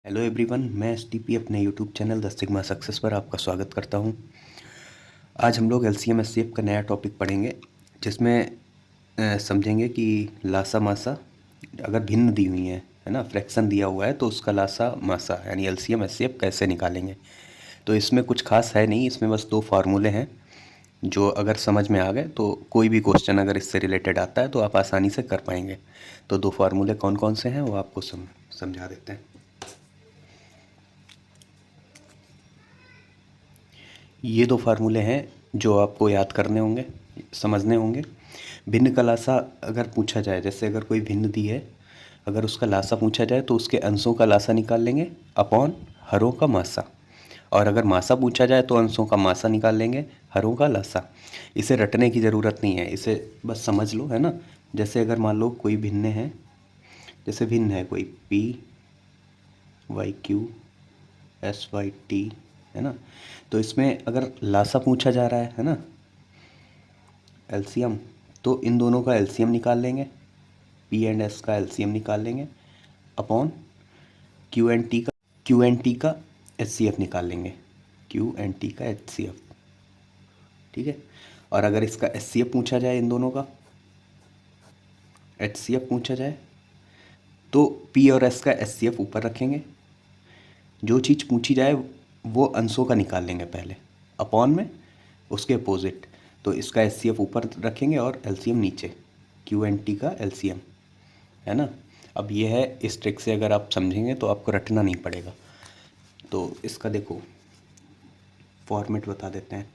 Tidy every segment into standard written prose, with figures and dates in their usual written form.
Hello everyone, मैं STP अपने YouTube channel the sigma success पर आपका स्वागत करता हूं। आज हम लोग एलसीएम एचसीएफ का नया टॉपिक पढ़ेंगे, जिसमें समझेंगे कि लासा मासा अगर भिन्न दी हुई है ना, फ्रैक्शन दिया हुआ है तो उसका लासा मासा यानी एलसीएम एचसीएफ कैसे निकालेंगे। तो इसमें कुछ खास है नहीं, इसमें बस दो फार्मूले हैं जो अगर समझ में आ गए तो कोई भी क्वेश्चन अगर इससे रिलेटेड आता है तो आप आसानी से कर पाएंगे। तो दो फार्मूले कौन कौन से हैं वो आपको समझा देते हैं। ये दो फार्मूले हैं जो आपको याद करने होंगे, समझने होंगे। भिन्न का लासा अगर पूछा जाए, जैसे अगर कोई भिन्न दी है, अगर उसका लासा पूछा जाए तो उसके अंशों का लासा निकाल लेंगे अपॉन हरों का मासा। और अगर मासा पूछा जाए तो अंशों का मासा निकाल लेंगे हरों का लासा। इसे रटने की ज़रूरत नहीं है, इसे बस समझ लो, है ना। जैसे अगर मान लो कोई भिन्न है, जैसे भिन्न है कोई P Y Q S Y T, है ना। तो इसमें अगर लासा पूछा जा रहा है ना, एलसीएम, तो इन दोनों का एलसीएम निकाल लेंगे, पी एंड एस का एलसीएम निकाल लेंगे अपॉन क्यू एंड टी का एच सी एफ निकाल लेंगे, क्यू एंड टी का एच सी एफ। ठीक है। और अगर इसका एच सी एफ पूछा जाए, इन दोनों का एच सी एफ पूछा जाए, तो पी और एस का एच सी एफ ऊपर रखेंगे, जो चीज़ पूछी जाए वो अंशों का निकाल लेंगे पहले, अपॉन में उसके अपोजिट। तो इसका एच सी एफ ऊपर रखेंगे और एल सी एम नीचे, क्यू एन टी का एल सी एम, है ना। अब ये है, इस ट्रिक से अगर आप समझेंगे तो आपको रटना नहीं पड़ेगा। तो इसका देखो फॉर्मेट बता देते हैं।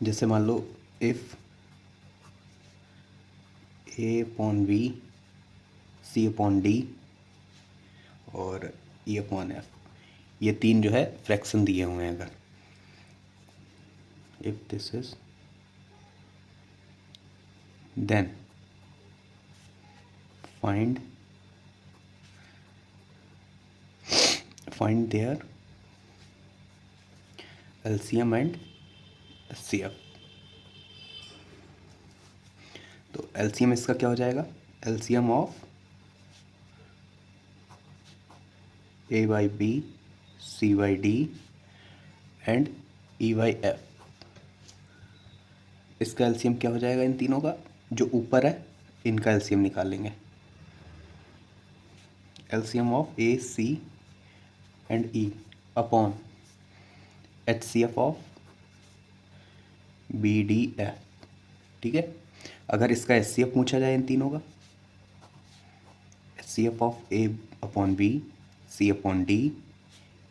जैसे मान लो if A upon B C upon D और ई अपॉन एफ, ये तीन जो है फ्रैक्शन दिए हुए हैं। अगर if this is then find their LCM and HCF. तो एलसीएम इसका क्या हो जाएगा, LCM of A by B C by D and E by F. इसका एलसीएम क्या हो जाएगा, इन तीनों का जो ऊपर है इनका एलसीएम निकाल लेंगे, LCM of A C and E upon H C F of B D F. ठीक है। अगर इसका एच सी एफ पूछा जाए इन तीनों का, H C F of A upon B C upon D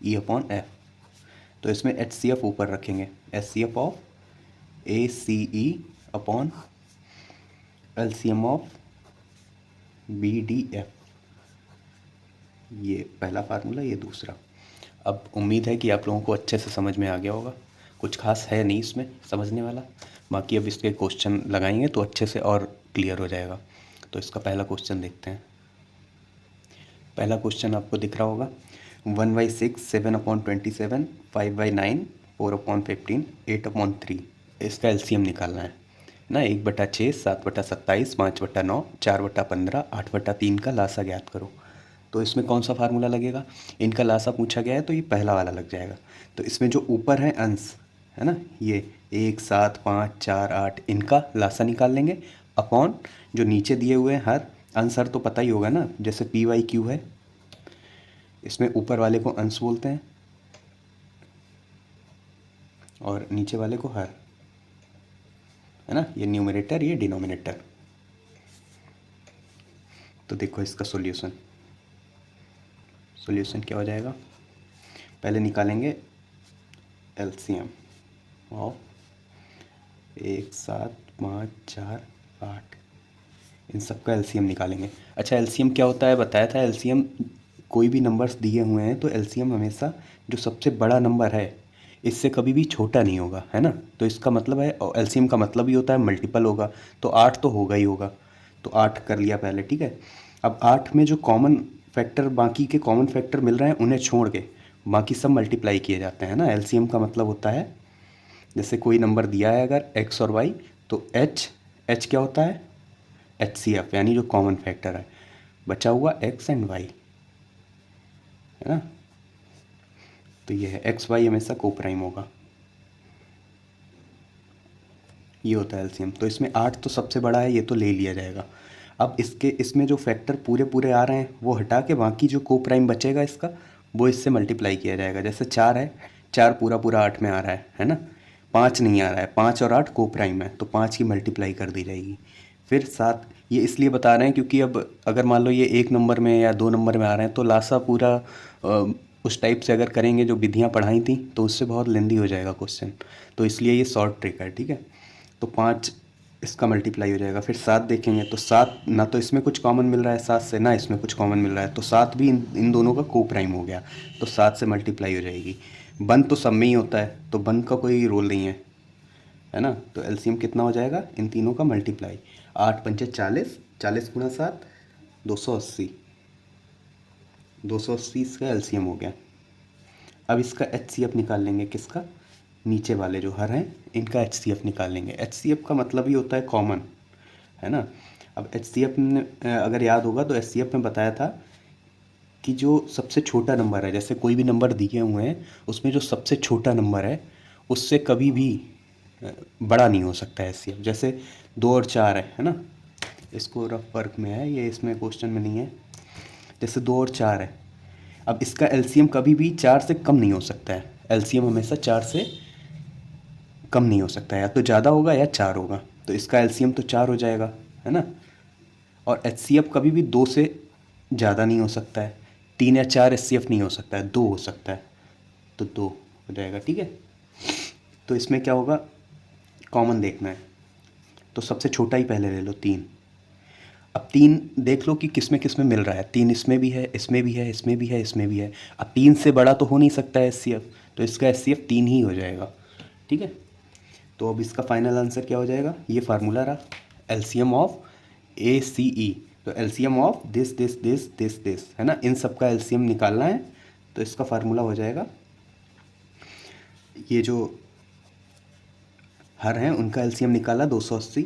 E upon F, तो इसमें एच सी एफ ऊपर रखेंगे, H C F of A C E upon L C M of B D F. ये पहला formula, ये दूसरा। अब उम्मीद है कि आप लोगों को अच्छे से समझ में आ गया होगा। कुछ खास है नहीं इसमें समझने वाला, बाकी अब इसके क्वेश्चन लगाएंगे तो अच्छे से और क्लियर हो जाएगा। तो इसका पहला क्वेश्चन देखते हैं। पहला क्वेश्चन आपको दिख रहा होगा, 1/6 7/27 5/9 4/15 8/3। इसका एलसीएम निकालना है ना। 1/6 7/27 5/9 4/15 8/3 का लासा ज्ञात करो। तो इसमें कौन सा फार्मूला लगेगा, इनका लासा पूछा गया है तो ये पहला वाला लग जाएगा। तो इसमें जो ऊपर है अंश, है ना, ये 1 7 5 4 8, इनका लासा निकाल लेंगे अपॉन जो नीचे दिए हुए हैं हर अंश। हर तो पता ही होगा ना, जैसे पी वाई क्यू है, इसमें ऊपर वाले को अंश बोलते हैं और नीचे वाले को हर, है ना। ये न्यूमरेटर, ये डिनोमिनेटर। तो देखो इसका सॉल्यूशन क्या हो जाएगा। पहले निकालेंगे एलसीएम ऑफ 1 7 5 4 8, इन सब का एलसीएम निकालेंगे। अच्छा, एलसीएम क्या होता है बताया था। एलसीएम कोई भी नंबर्स दिए हुए हैं तो एलसीएम हमेशा जो सबसे बड़ा नंबर है इससे कभी भी छोटा नहीं होगा, है ना। तो इसका मतलब है, एलसीएम का मतलब ही होता है मल्टीपल होगा, तो 8 तो होगा ही होगा। तो 8 कर लिया पहले, ठीक है। अब 8 में जो कॉमन फैक्टर, बाकी के कॉमन फैक्टर मिल रहे हैं उन्हें छोड़ के बाकी सब मल्टीप्लाई किए जाते हैं ना। एलसीएम का मतलब होता है, जैसे कोई नंबर दिया है अगर एक्स और वाई, तो एच क्या होता है, एच सी एफ, यानी जो कॉमन फैक्टर है, बचा हुआ एक्स एंड वाई, है ना। तो ये है एक्स वाई हमेशा को प्राइम होगा, ये होता है एलसीएम। तो इसमें 8 तो सबसे बड़ा है, ये तो ले लिया जाएगा। अब इसमें जो फैक्टर पूरे पूरे आ रहे हैं वो हटा के बाकी जो को प्राइम बचेगा इसका, वो इससे मल्टीप्लाई किया जाएगा। जैसे 4 है, 4 पूरा पूरा 8 में आ रहा है ना। 5 नहीं आ रहा है, 5 और 8 को प्राइम है, तो 5 की मल्टीप्लाई कर दी जाएगी। फिर 7, ये इसलिए बता रहे हैं क्योंकि अब अगर मान लो ये 1 नंबर में या 2 नंबर में आ रहे हैं तो लासा पूरा उस टाइप से अगर करेंगे जो विधियाँ पढ़ाई थी तो उससे बहुत लेंदी हो जाएगा क्वेश्चन, तो इसलिए ये शॉर्ट ट्रिक है, ठीक है। तो 5 इसका मल्टीप्लाई हो जाएगा। फिर 7 देखेंगे तो 7 ना तो इसमें कुछ कॉमन मिल रहा है 7 से, ना इसमें कुछ कॉमन मिल रहा है, तो 7 भी इन दोनों का को प्राइम हो गया, तो 7 से मल्टीप्लाई हो जाएगी। बंद तो सब में ही होता है, तो बंद का कोई रोल नहीं है ना। तो एलसीएम कितना हो जाएगा इन तीनों का मल्टीप्लाई, 8 पंचे 40, 40 गुणा 7 280, 280 इसका एलसीएम हो गया। अब इसका एचसीएफ निकाल लेंगे, किसका, नीचे वाले जो हर हैं इनका एचसीएफ निकाल लेंगे। एचसीएफ का मतलब ही होता है कॉमन, है ना। अब एचसीएफ में अगर याद होगा तो एचसीएफ में बताया था कि जो सबसे छोटा नंबर है, जैसे कोई भी नंबर दिए हुए हैं उसमें जो सबसे छोटा नंबर है उससे कभी भी बड़ा नहीं हो सकता है एचसीएफ। जैसे 2 और 4 है ना, इसको रफ वर्क में है ये, इसमें क्वेश्चन में नहीं है। जैसे 2 और 4 है, अब इसका एलसीएम कभी भी 4 से कम नहीं हो सकता है। एलसीएम हमेशा 4 से कम नहीं हो सकता है, या तो ज़्यादा होगा या 4 होगा, तो इसका एलसीएम तो 4 हो जाएगा, है ना। और एचसीएफ कभी भी 2 से ज़्यादा नहीं हो सकता है, 3 या 4 एचसीएफ नहीं हो सकता है, 2 हो सकता है, तो 2 हो जाएगा, ठीक है। तो इसमें क्या होगा, कॉमन देखना है, तो सबसे छोटा ही पहले ले लो 3। अब 3 देख लो कि किस में मिल रहा है, 3 इसमें भी है, इसमें भी है, इसमें भी है, इसमें भी है। अब 3 से बड़ा तो हो नहीं सकता है एचसीएफ, तो इसका एचसीएफ 3 ही हो जाएगा, ठीक है। तो अब इसका फाइनल आंसर क्या हो जाएगा, ये फार्मूला रहा एलसीएम ऑफ ए सी ई। तो LCM of this this this this this, है ना, इन सब का एलसीएम निकालना है। तो इसका फार्मूला हो जाएगा, ये जो हर हैं उनका एलसीएम निकाला 280,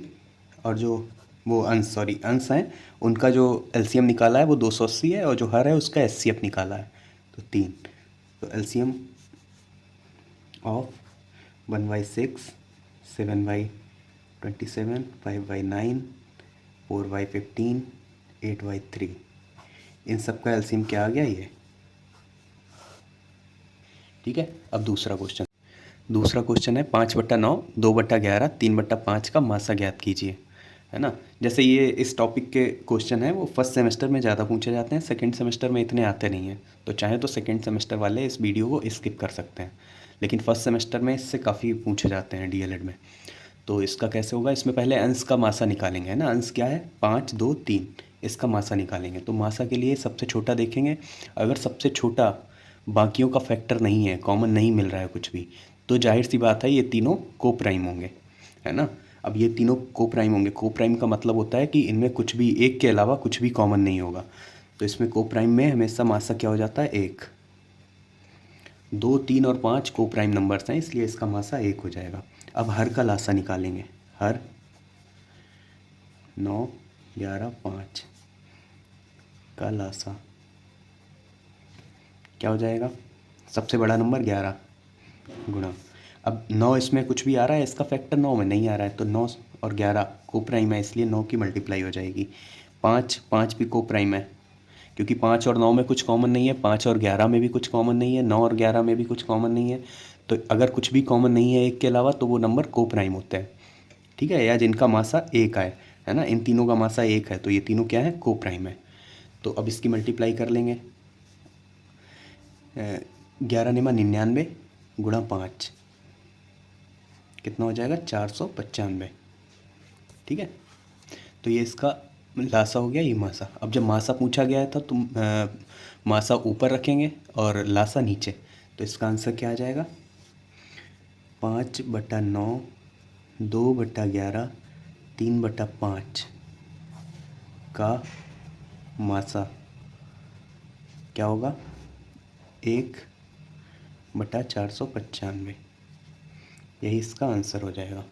और जो वो अंश हैं उनका जो एलसीएम निकाला है वो 280 है, और जो हर है उसका एचसीएफ निकाला है तो 3। तो एलसीएम ऑफ 1/6, 7/27, 5/9, 4/15, 8/3, इन सब का एलसीएम क्या आ गया ये, ठीक है। अब दूसरा क्वेश्चन है 5/9, 2/11, 3/5 का मासा ज्ञात कीजिए, है ना। जैसे ये इस टॉपिक के क्वेश्चन हैं वो फर्स्ट सेमेस्टर में ज़्यादा पूछे जाते हैं, सेकंड सेमेस्टर में इतने आते नहीं हैं, तो चाहे तो सेकंड सेमेस्टर वाले इस वीडियो को स्किप कर सकते हैं, लेकिन फर्स्ट सेमेस्टर में इससे काफ़ी पूछे जाते हैं डीएलएड में। तो इसका कैसे होगा, इसमें पहले अंश का मासा निकालेंगे, है ना। अंश क्या है, 5, 2, 3, इसका मासा निकालेंगे। तो मासा के लिए सबसे छोटा देखेंगे, अगर सबसे छोटा बाकियों का फैक्टर नहीं है, कॉमन नहीं मिल रहा है कुछ भी, तो जाहिर सी बात है ये तीनों को प्राइम होंगे, है ना। अब ये तीनों को प्राइम होंगे, को प्राइम का मतलब होता है कि इनमें कुछ भी एक के अलावा कुछ भी कॉमन नहीं होगा, तो इसमें को प्राइम में हमेशा मासा क्या हो जाता है, 1। 2, 3 और 5 को प्राइम नंबर्स हैं, इसलिए इसका मासा 1 हो जाएगा। अब हर का लासा निकालेंगे, हर 9, 11, 5 का लासा क्या हो जाएगा, सबसे बड़ा नंबर 11 गुणा, अब 9 इसमें कुछ भी आ रहा है, इसका फैक्टर 9 में नहीं आ रहा है, तो 9 और 11 को प्राइम है, इसलिए 9 की मल्टीप्लाई हो जाएगी। 5 भी को प्राइम है, क्योंकि 5 और 9 में कुछ कॉमन नहीं है, 5 और 11 में भी कुछ कॉमन नहीं है, 9 और 11 में भी कुछ कॉमन नहीं है, तो अगर कुछ भी कॉमन नहीं है एक के अलावा तो वो नंबर को प्राइम होते हैं, ठीक है, या जिनका मासा 1 है ना। इन तीनों का मासा 1 है, तो ये तीनों क्या है, को प्राइम है। तो अब इसकी मल्टीप्लाई कर लेंगे, 11 निमा 99 गुणा 5 कितना हो जाएगा, 495, ठीक है। तो ये इसका लासा हो गया, ये मासा। अब जब मासा पूछा गया था तो मासा ऊपर रखेंगे और लासा नीचे, तो इसका आंसर क्या आ जाएगा, 5/9, 2/11, 3/5 का मासा क्या होगा, 1/495, यही इसका आंसर हो जाएगा,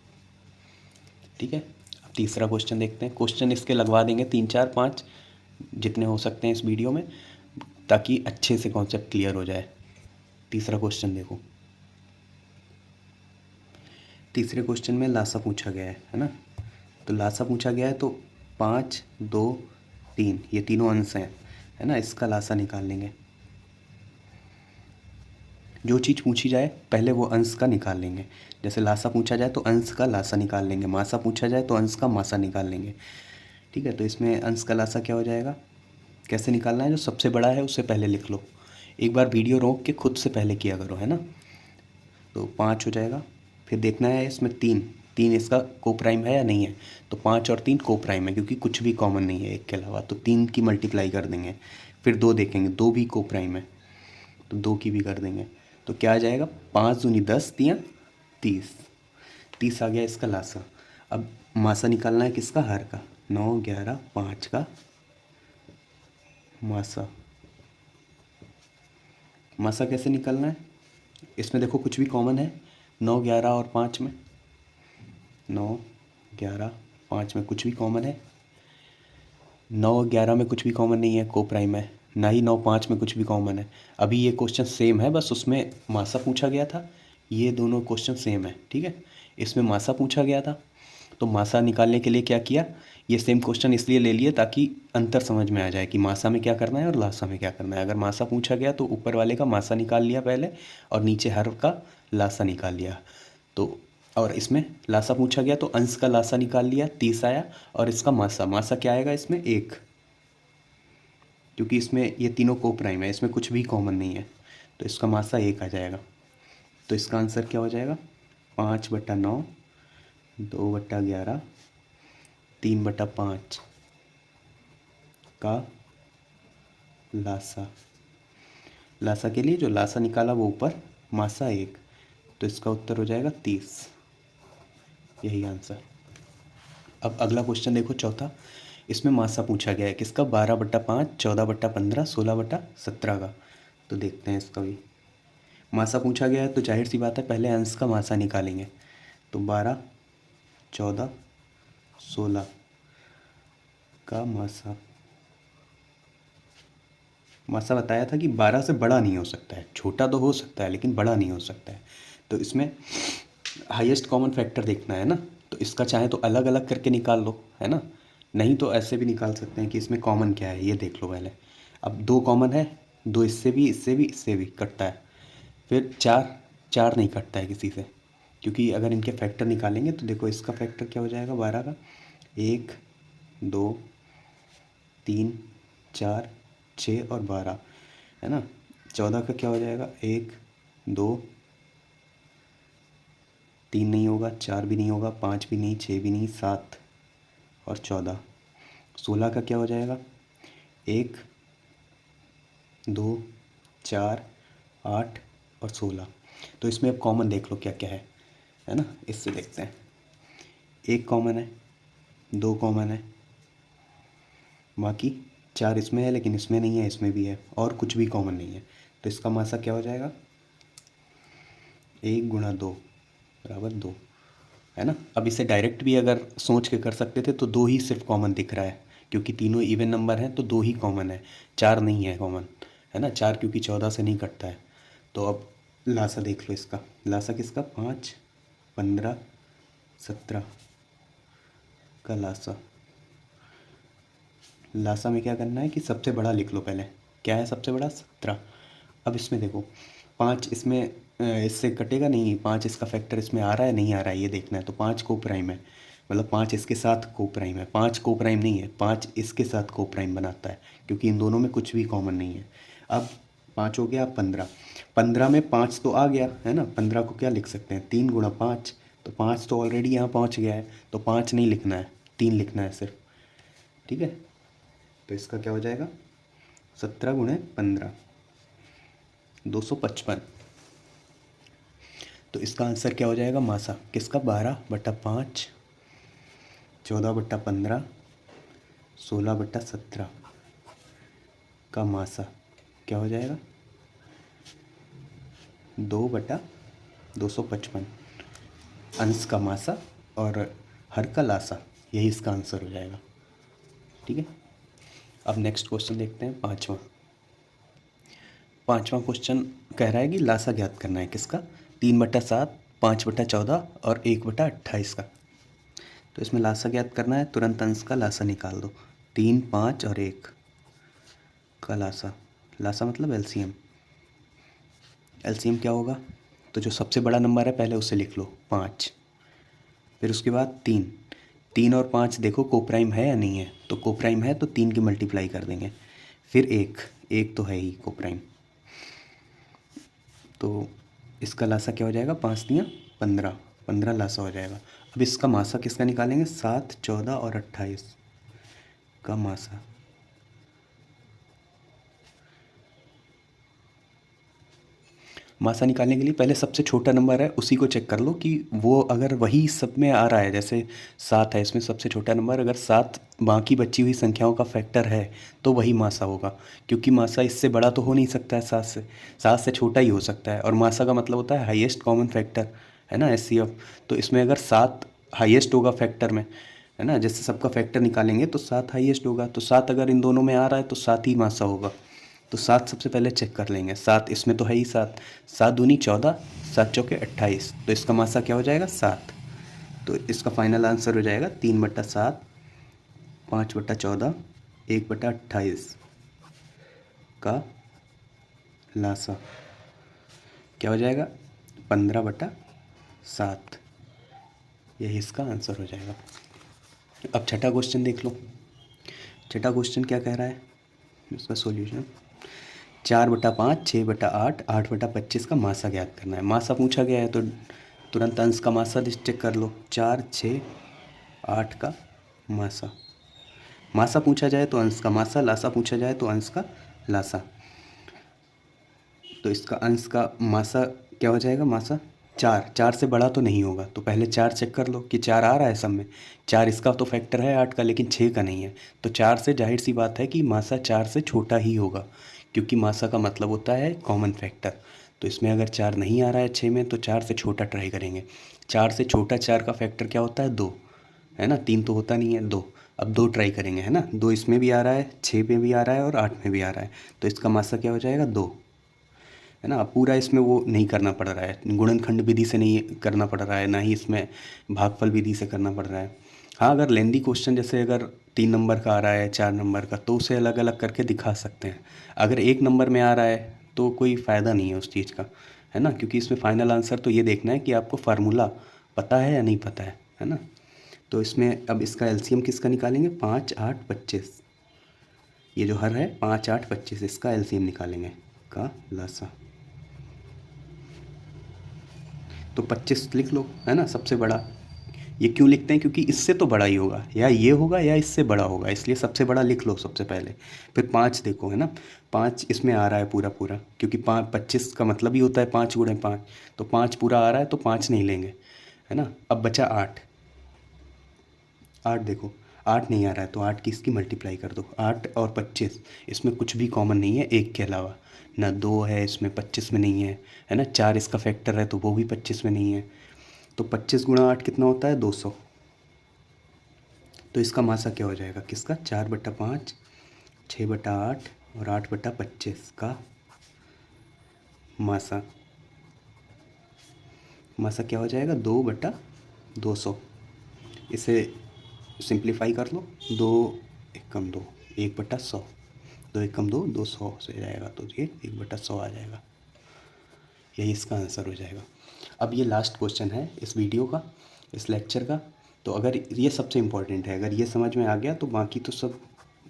ठीक है। अब तीसरा क्वेश्चन देखते हैं। क्वेश्चन इसके लगवा देंगे 3, 4, 5 जितने हो सकते हैं इस वीडियो में। ताकि अच्छे से कॉन्सेप्ट क्लियर हो जाए। तीसरा क्वेश्चन देखो, तीसरे क्वेश्चन में लासा पूछा गया है ना। तो लासा पूछा गया है तो 5, 2, 3 ये तीनों अंश हैं, है ना। इसका लासा निकाल लेंगे। जो चीज़ पूछी जाए पहले वो अंश का निकाल लेंगे। जैसे लासा पूछा जाए तो अंश का लासा निकाल लेंगे, मासा पूछा जाए तो अंश का मासा निकाल लेंगे। ठीक है, तो इसमें अंश का लासा क्या हो जाएगा, कैसे निकालना है, जो सबसे बड़ा है उससे पहले लिख लो। एक बार वीडियो रोक के खुद से पहले किया करो, है ना। तो 5 हो जाएगा। फिर देखना है इसमें 3, 3 इसका को प्राइम है या नहीं है। तो 5 और 3 को प्राइम है, क्योंकि कुछ भी कॉमन नहीं है एक के अलावा, तो 3 की मल्टीप्लाई कर देंगे। फिर 2 देखेंगे, 2 भी को प्राइम है तो 2 की भी कर देंगे। तो क्या आ जाएगा, 5 दूनी 10, 3 30, 30 आ गया इसका लासा। अब मासा निकालना है किसका, हर का। 9, 11, 5 का मासा। मासा कैसे निकालना है, इसमें देखो कुछ भी कॉमन है 9, 11 और 5 में। 9, 11, 5 में कुछ भी कॉमन है। 9, 11 में कुछ भी कॉमन नहीं है, को प्राइम है। ना ही 9, 5 में कुछ भी कॉमन है। अभी ये क्वेश्चन सेम है, बस उसमें मासा पूछा गया था, ये दोनों क्वेश्चन सेम है। ठीक है, इसमें मासा पूछा गया था तो मासा निकालने के लिए क्या किया, ये सेम क्वेश्चन इसलिए ले लिए ताकि अंतर समझ में आ जाए कि मासा में क्या करना है और लासा में क्या करना है। अगर मासा पूछा गया तो ऊपर वाले का मासा निकाल लिया पहले, और नीचे हर का लासा निकाल लिया। तो और इसमें लासा पूछा गया तो अंश का लासा निकाल लिया, 30 आया। और इसका मासा, मासा क्या आएगा इसमें 1, क्योंकि इसमें ये तीनों को प्राइम है, इसमें कुछ भी कॉमन नहीं है, तो इसका मासा 1 आ जाएगा। तो इसका आंसर क्या हो जाएगा, 5/9, 2/11, 3/5 का लासा। लासा के लिए जो लासा निकाला वो ऊपर, मासा 1, तो इसका उत्तर हो जाएगा 30, यही आंसर। अब अगला क्वेश्चन देखो, चौथा। इसमें मासा पूछा गया है किसका, 12/5, 14/15, 16/17 का। तो देखते हैं इसका भी। मासा पूछा गया है तो जाहिर सी बात है पहले अंश का मासा निकालेंगे। तो 12, 14, 16 का मासा। मासा बताया था कि 12 से बड़ा नहीं हो सकता है, छोटा तो हो सकता है लेकिन बड़ा नहीं हो सकता है। तो इसमें हाईएस्ट कॉमन फैक्टर देखना है ना, तो इसका चाहे तो अलग अलग करके निकाल लो, है ना। नहीं तो ऐसे भी निकाल सकते हैं कि इसमें कॉमन क्या है ये देख लो पहले। अब 2 कॉमन है, 2 इससे भी, इससे भी, इससे भी कटता है। फिर 4, 4 नहीं कटता है किसी से, क्योंकि अगर इनके फैक्टर निकालेंगे तो देखो इसका फैक्टर क्या हो जाएगा 12 का, 1, 2, 3, 4, 6 और 12, है ना। 14 का क्या हो जाएगा, 1, 2, 3 नहीं होगा, 4 भी नहीं होगा, 5 भी नहीं, 6 भी नहीं, 7 और 14। 16 का क्या हो जाएगा, 1, 2, 4, 8 और 16। तो इसमें अब कॉमन देख लो क्या क्या है ना। इससे देखते हैं, 1 कॉमन है, 2 कॉमन है, बाकी 4 इसमें है लेकिन इसमें नहीं है, इसमें भी है, और कुछ भी कॉमन नहीं है। तो इसका मासा क्या हो जाएगा, 1 × 2 बराबर 2, है ना। अब इसे डायरेक्ट भी अगर सोच के कर सकते थे तो 2 ही सिर्फ कॉमन दिख रहा है, क्योंकि तीनों इवन नंबर हैं तो 2 ही कॉमन है, 4 नहीं है कॉमन, है ना। 4 क्योंकि 14 से नहीं कटता है। तो अब लासा देख लो इसका, लासा किसका, 5, 15, 17 का लासा। लासा में क्या करना है कि सबसे बड़ा लिख लो पहले, क्या है सबसे बड़ा, 17। अब इसमें देखो 5 इसमें इससे कटेगा नहीं, 5 इसका फैक्टर इसमें आ रहा है नहीं आ रहा है ये देखना है। तो 5 को प्राइम है, मतलब 5 इसके साथ को प्राइम है, 5 को प्राइम नहीं है, 5 इसके साथ को प्राइम बनाता है, क्योंकि इन दोनों में कुछ भी कॉमन नहीं है। अब 5 हो गया, 15, 15 में 5 तो आ गया है ना। 15 को क्या लिख सकते हैं, 3 × 5, तो 5 तो ऑलरेडी यहाँ पहुँच गया है, तो 5 नहीं लिखना है, 3 लिखना है सिर्फ। ठीक है, तो इसका क्या हो जाएगा, 17 × 15, 255। तो इसका आंसर क्या हो जाएगा, मासा किसका, 12/5, 14/15, 16/17 का मासा क्या हो जाएगा, 2/255। अंश का मासा और हर का लासा, यही इसका आंसर हो जाएगा। ठीक है, अब नेक्स्ट क्वेश्चन देखते हैं, 5वां। 5वां क्वेश्चन कह रहा है कि लासा ज्ञात करना है किसका, 3/7, 5/14 और 1/28 का। तो इसमें लासा ज्ञात करना है, तुरंत अंश का लासा निकाल दो। 3, 5 और 1 का लासा, लासा मतलब एलसीएम। एलसीएम क्या होगा, तो जो सबसे बड़ा नंबर है पहले उसे लिख लो 5, फिर उसके बाद 3। 3 और 5 देखो कोप्राइम है या नहीं है, तो कोप्राइम है तो 3 की मल्टीप्लाई कर देंगे। फिर 1 तो है ही कोप्राइम, तो इसका लासा क्या हो जाएगा, 5 दिया 15, 15 लासा हो जाएगा। अब इसका मासा किसका निकालेंगे, 7, 14 और 28 का मासा। मासा निकालने के लिए पहले सबसे छोटा नंबर है उसी को चेक कर लो कि वो अगर वही सब में आ रहा है, जैसे 7 है इसमें सबसे छोटा नंबर, अगर 7 बाकी बची हुई संख्याओं का फैक्टर है तो वही मासा होगा, क्योंकि मासा इससे बड़ा तो हो नहीं सकता है 7 से छोटा ही हो सकता है। और मासा का मतलब होता है हाईएस्ट कॉमन फैक्टर, है ना, एचसीएफ। तो इसमें अगर 7 हाईएस्ट होगा फैक्टर में, है ना, जैसे सबका फैक्टर निकालेंगे तो 7 हाईएस्ट होगा, तो 7 अगर इन दोनों में आ रहा है तो 7 ही मासा होगा। तो 7 सबसे पहले चेक कर लेंगे, 7 इसमें तो है ही 7, 7 दूनी 14, 7 चौके 28, तो इसका मासा क्या हो जाएगा 7। तो इसका फाइनल आंसर हो जाएगा 3/7, 5/14, 1/28 का लासा क्या हो जाएगा 15/7, यही इसका आंसर हो जाएगा। अब छठा क्वेश्चन देख लो। छठा क्वेश्चन क्या कह रहा है, इसका सॉल्यूशन 4/5, 6/8, 8/25 का मासा ज्ञात करना है। मासा पूछा गया है तो तुरंत अंश का मासा चेक कर लो, 4, 6, 8 का मासा। मासा पूछा जाए तो अंश का मासा, लासा पूछा जाए तो अंश का लासा। तो इसका अंश का मासा क्या हो जाएगा, मासा 4, 4 से बड़ा तो नहीं होगा, तो पहले 4 चेक कर लो कि 4 आ रहा है सब में। 4 इसका तो फैक्टर है 8 का, लेकिन 6 का नहीं है, तो 4 से जाहिर सी बात है कि मासा 4 से छोटा ही होगा, क्योंकि मासा का मतलब होता है कॉमन फैक्टर। तो इसमें अगर 4 नहीं आ रहा है 6 में तो 4 से छोटा ट्राई करेंगे। 4 से छोटा 4 का फैक्टर क्या होता है 2, है ना, 3 तो होता नहीं है 2। अब 2 ट्राई करेंगे, है ना, 2 इसमें भी आ रहा है, 6 में भी आ रहा है और 8 में भी आ रहा है, तो इसका मासा क्या हो जाएगा 2, है ना। अब पूरा इसमें वो नहीं करना पड़ रहा है, गुणनखंड विधि से नहीं करना पड़ रहा है, ना ही इसमें भागफल विधि से करना पड़ रहा है। हाँ, अगर लेंदी क्वेश्चन जैसे अगर 3 नंबर का आ रहा है 4 नंबर का, तो उसे अलग अलग करके दिखा सकते हैं। अगर 1 नंबर में आ रहा है तो कोई फ़ायदा नहीं है उस चीज़ का, है ना, क्योंकि इसमें फाइनल आंसर तो ये देखना है कि आपको फार्मूला पता है या नहीं पता है ना। तो इसमें अब इसका एलसीएम किसका निकालेंगे, 5, 8, 25, ये जो हर है 5, 8, 25, इसका एलसीएम निकालेंगे का लासा। तो 25 लिख लो, है ना, सबसे बड़ा। ये क्यों लिखते हैं, क्योंकि इससे तो बड़ा ही होगा, या ये होगा या इससे बड़ा होगा, इसलिए सबसे बड़ा लिख लो सबसे पहले। फिर 5 देखो, है ना, 5 इसमें आ रहा है पूरा पूरा, क्योंकि 25 का मतलब ही होता है 5 × 5, तो 5 पूरा आ रहा है तो 5 नहीं लेंगे, है ना। अब बचा 8, 8 देखो 8 नहीं आ रहा है तो 8 की इसकी मल्टीप्लाई कर दो। 8 और 25 इसमें कुछ भी कॉमन नहीं है 1 के अलावा, ना 2 है इसमें 25 में नहीं है ना, 4 इसका फैक्टर है तो वो भी 25 में नहीं है। तो 25 × 8 कितना होता है 200। तो इसका मासा क्या हो जाएगा किसका, 4/5, 6/8 और 8/25 का मासा। मासा क्या हो जाएगा 2/200। इसे सिंप्लीफाई कर लो, 2 एकम 2, 1/100, 2 एकम 2, 200 से जाएगा तो ये 1/100 आ जाएगा, यही इसका आंसर हो जाएगा। अब ये लास्ट क्वेश्चन है इस वीडियो का, इस लेक्चर का। तो अगर ये सबसे इम्पोर्टेंट है, अगर ये समझ में आ गया तो बाकी तो सब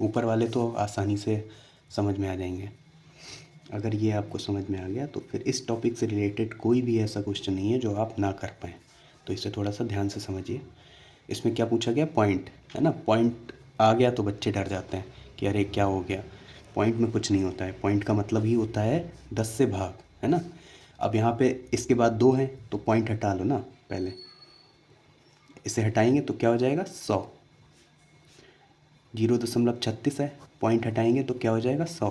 ऊपर वाले तो आसानी से समझ में आ जाएंगे। अगर ये आपको समझ में आ गया तो फिर इस टॉपिक से रिलेटेड कोई भी ऐसा क्वेश्चन नहीं है जो आप ना कर पाएँ, तो इसे थोड़ा सा ध्यान से समझिए। इसमें क्या पूछा गया, पॉइंट, है ना, पॉइंट आ गया तो बच्चे डर जाते हैं कि अरे क्या हो गया। पॉइंट में कुछ नहीं होता है, पॉइंट का मतलब ही होता है 10 से भाग, है ना। अब यहाँ पे इसके बाद 2 हैं तो पॉइंट हटा लो ना, पहले इसे हटाएंगे तो क्या हो जाएगा 100। 0.36 है, पॉइंट हटाएंगे तो क्या हो जाएगा 100।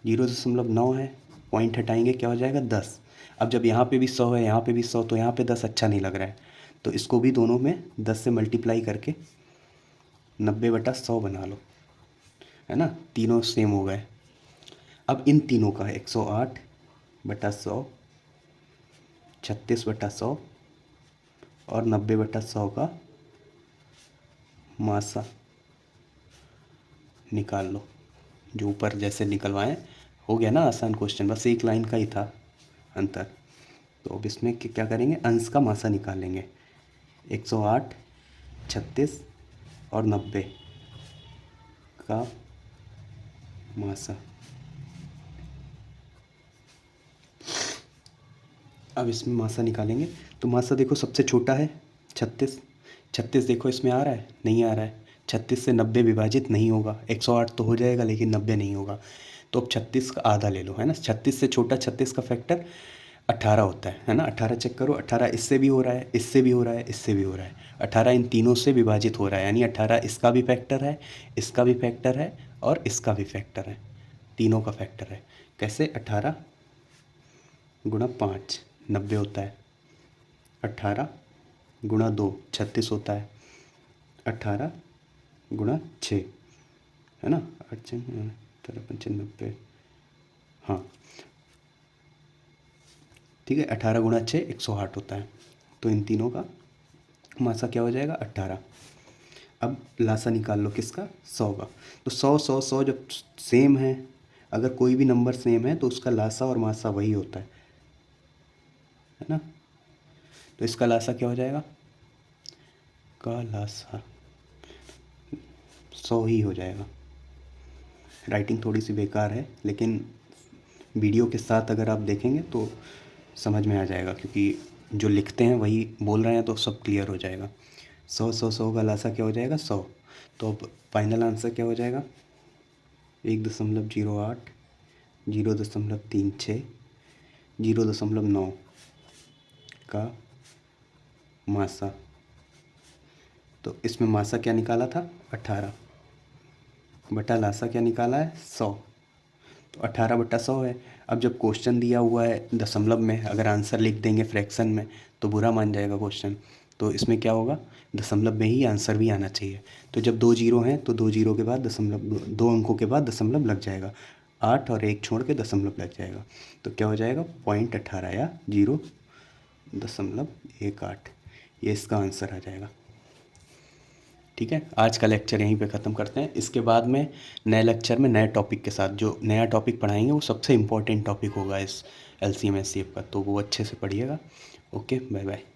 0.9 है, पॉइंट हटाएंगे क्या हो जाएगा 10। अब जब यहाँ पे भी 100 है, यहाँ पे भी 100, तो यहाँ पे 10 अच्छा नहीं लग रहा है, तो इसको भी दोनों में 10 से मल्टीप्लाई करके 90/100 बना लो, है ना, तीनों सेम हो गए। अब इन तीनों का 108/100, 36/100 और 90/100 का मासा निकाल लो। जो ऊपर जैसे निकलवाएं, हो गया ना आसान क्वेश्चन, बस एक लाइन का ही था अंतर। तो अब इसमें क्या करेंगे, अंश का मासा निकालेंगे। 108, 36 और 90 का मासा। अब इसमें मासा निकालेंगे तो मासा देखो सबसे छोटा है 36। 36 देखो इसमें आ रहा है, नहीं आ रहा है। 36 से 90 विभाजित नहीं होगा। 108 तो हो जाएगा लेकिन 90 नहीं होगा। तो अब 36 का आधा ले लो, है ना। 36 से छोटा 36 का फैक्टर 18 होता है ना। 18 चेक करो, 18 इससे भी हो रहा है, इससे भी हो रहा है, इससे भी हो रहा है। 18 इन तीनों से विभाजित हो रहा है, यानी 18 इसका भी फैक्टर है, इसका भी फैक्टर है और इसका भी फैक्टर है, तीनों का फैक्टर है। कैसे, 18 गुणा 5 90 होता है, 18 गुणा 2 36 होता है, 18 गुणा 6 है ना, 8 95, हाँ ठीक है। 18 गुणा 6 108 होता है। तो इन तीनों का मासा क्या हो जाएगा, 18। अब लासा निकाल लो किसका, 100 का। तो 100 100 100 जब सेम है, अगर कोई भी नंबर सेम है तो उसका लासा और मासा वही होता है ना। तो इसका लासा क्या हो जाएगा, का लासा 100 ही हो जाएगा। राइटिंग थोड़ी सी बेकार है लेकिन वीडियो के साथ अगर आप देखेंगे तो समझ में आ जाएगा, क्योंकि जो लिखते हैं वही बोल रहे हैं तो सब क्लियर हो जाएगा। 100 100 100 का लासा क्या हो जाएगा, 100। तो अब फाइनल आंसर क्या हो जाएगा, 1.08, 0.36, 0.9 का मासा। तो इसमें मासा क्या निकाला था, 18 बटा लासा क्या निकाला है, 100। तो 18/100 है। अब जब क्वेश्चन दिया हुआ है दशमलव में, अगर आंसर लिख देंगे फ्रैक्शन में तो बुरा मान जाएगा क्वेश्चन। तो इसमें क्या होगा, दशमलव में ही आंसर भी आना चाहिए। तो जब 2 जीरो हैं तो 2 जीरो के बाद दशमलव, 2 अंकों के बाद दशमलव लग जाएगा। 8 और 1 छोड़ के दशमलव लग जाएगा। तो क्या हो जाएगा, 0.18 या 0.18, ये इसका आंसर आ जाएगा। ठीक है, आज का लेक्चर यहीं पे ख़त्म करते हैं। इसके बाद में नए लेक्चर में नए टॉपिक के साथ, जो नया टॉपिक पढ़ाएंगे वो सबसे इम्पोर्टेंट टॉपिक होगा इस LCM SCF का, तो वो अच्छे से पढ़िएगा। Okay, bye bye.